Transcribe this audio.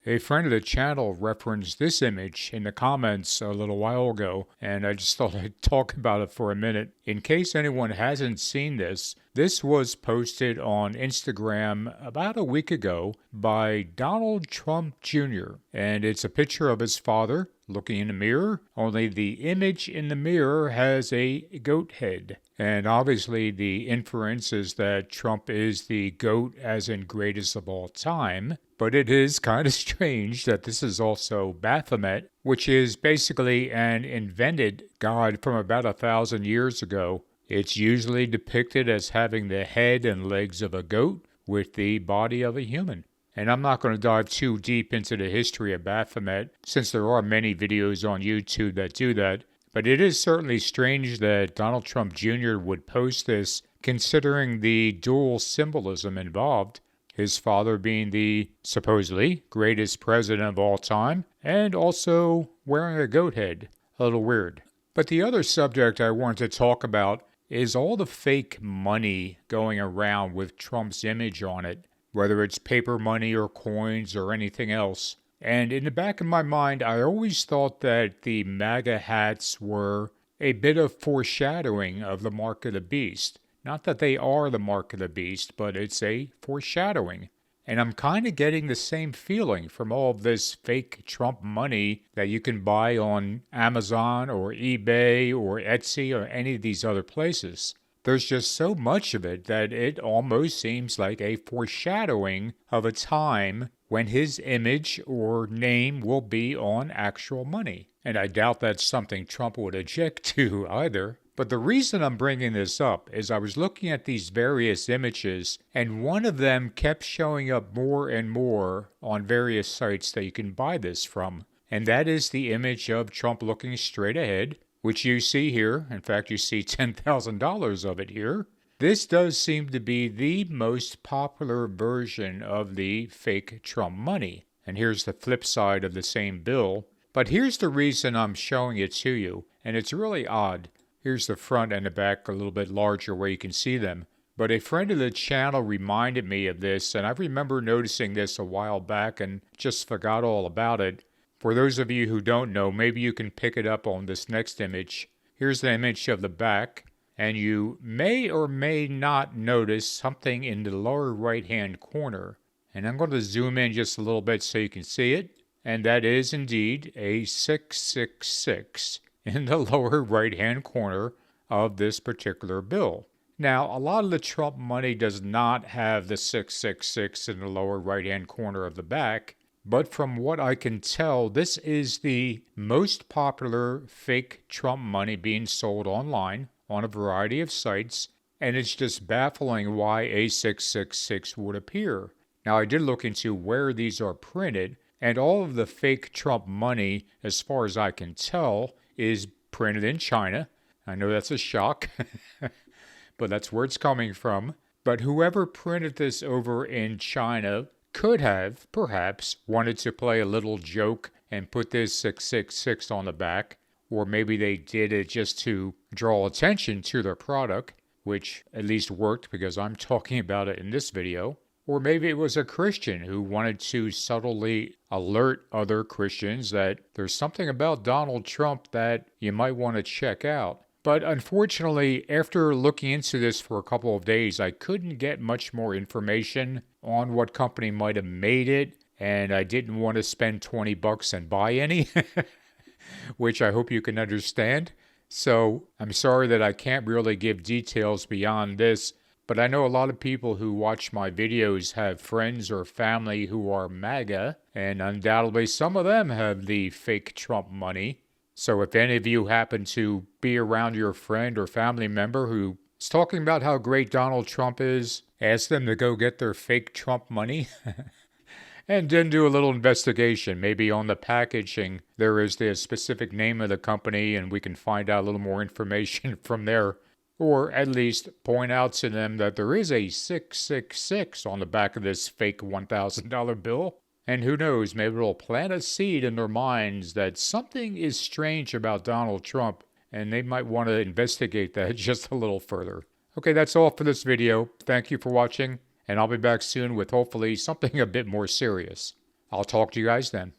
A friend of the channel referenced this image in the comments a little while ago, and I just thought I'd talk about it for a minute. In case anyone hasn't seen this, this was posted on Instagram about a week ago by Donald Trump Jr., and it's a picture of his father looking in the mirror, only the image in the mirror has a goat head. And obviously, the inference is that Trump is the GOAT, as in greatest of all time. But it is kind of strange that this is also Baphomet, which is basically an invented god from about 1,000 years ago. It's usually depicted as having the head and legs of a goat with the body of a human. And I'm not going to dive too deep into the history of Baphomet, since there are many videos on YouTube that do that. But it is certainly strange that Donald Trump Jr. would post this, considering the dual symbolism involved. His father being the supposedly greatest president of all time, and also wearing a goat head. A little weird. But the other subject I want to talk about is all the fake money going around with Trump's image on it, whether it's paper money or coins or anything else. And in the back of my mind, I always thought that the MAGA hats were a bit of foreshadowing of the mark of the beast. Not that they are the mark of the beast, but it's a foreshadowing. And I'm kind of getting the same feeling from all of this fake Trump money that you can buy on Amazon or eBay or Etsy or any of these other places. There's just so much of it that it almost seems like a foreshadowing of a time when his image or name will be on actual money. And I doubt that's something Trump would object to either. But the reason I'm bringing this up is I was looking at these various images, and one of them kept showing up more and more on various sites that you can buy this from. And that is the image of Trump looking straight ahead, which you see here. In fact, you see $10,000 of it here. This does seem to be the most popular version of the fake Trump money. And here's the flip side of the same bill. But here's the reason I'm showing it to you, and it's really odd. Here's the front and the back a little bit larger where you can see them. But a friend of the channel reminded me of this, and I remember noticing this a while back and just forgot all about it. For those of you who don't know, maybe you can pick it up on this next image. Here's the image of the back, and you may or may not notice something in the lower right-hand corner. And I'm going to zoom in just a little bit so you can see it. And that is indeed a 666 in the lower right-hand corner of this particular bill. Now, a lot of the Trump money does not have the 666 in the lower right-hand corner of the back, but from what I can tell, this is the most popular fake Trump money being sold online on a variety of sites, and it's just baffling why a 666 would appear. Now, I did look into where these are printed, and all of the fake Trump money, as far as I can tell, is printed in China. I know that's a shock, but that's where it's coming from. But whoever printed this over in China could have, perhaps, wanted to play a little joke and put this 666 on the back, or maybe they did it just to draw attention to their product, which at least worked because I'm talking about it in this video. Or maybe it was a Christian who wanted to subtly alert other Christians that there's something about Donald Trump that you might want to check out. But unfortunately, after looking into this for a couple of days, I couldn't get much more information on what company might have made it, and I didn't want to spend $20 and buy any, which I hope you can understand. So I'm sorry that I can't really give details beyond this. But I know a lot of people who watch my videos have friends or family who are MAGA, and undoubtedly some of them have the fake Trump money. So if any of you happen to be around your friend or family member who is talking about how great Donald Trump is, ask them to go get their fake Trump money and then do a little investigation. Maybe on the packaging there is the specific name of the company and we can find out a little more information from there. Or at least point out to them that there is a 666 on the back of this fake $1,000 bill. And who knows, maybe it'll plant a seed in their minds that something is strange about Donald Trump, and they might want to investigate that just a little further. Okay, that's all for this video. Thank you for watching, and I'll be back soon with hopefully something a bit more serious. I'll talk to you guys then.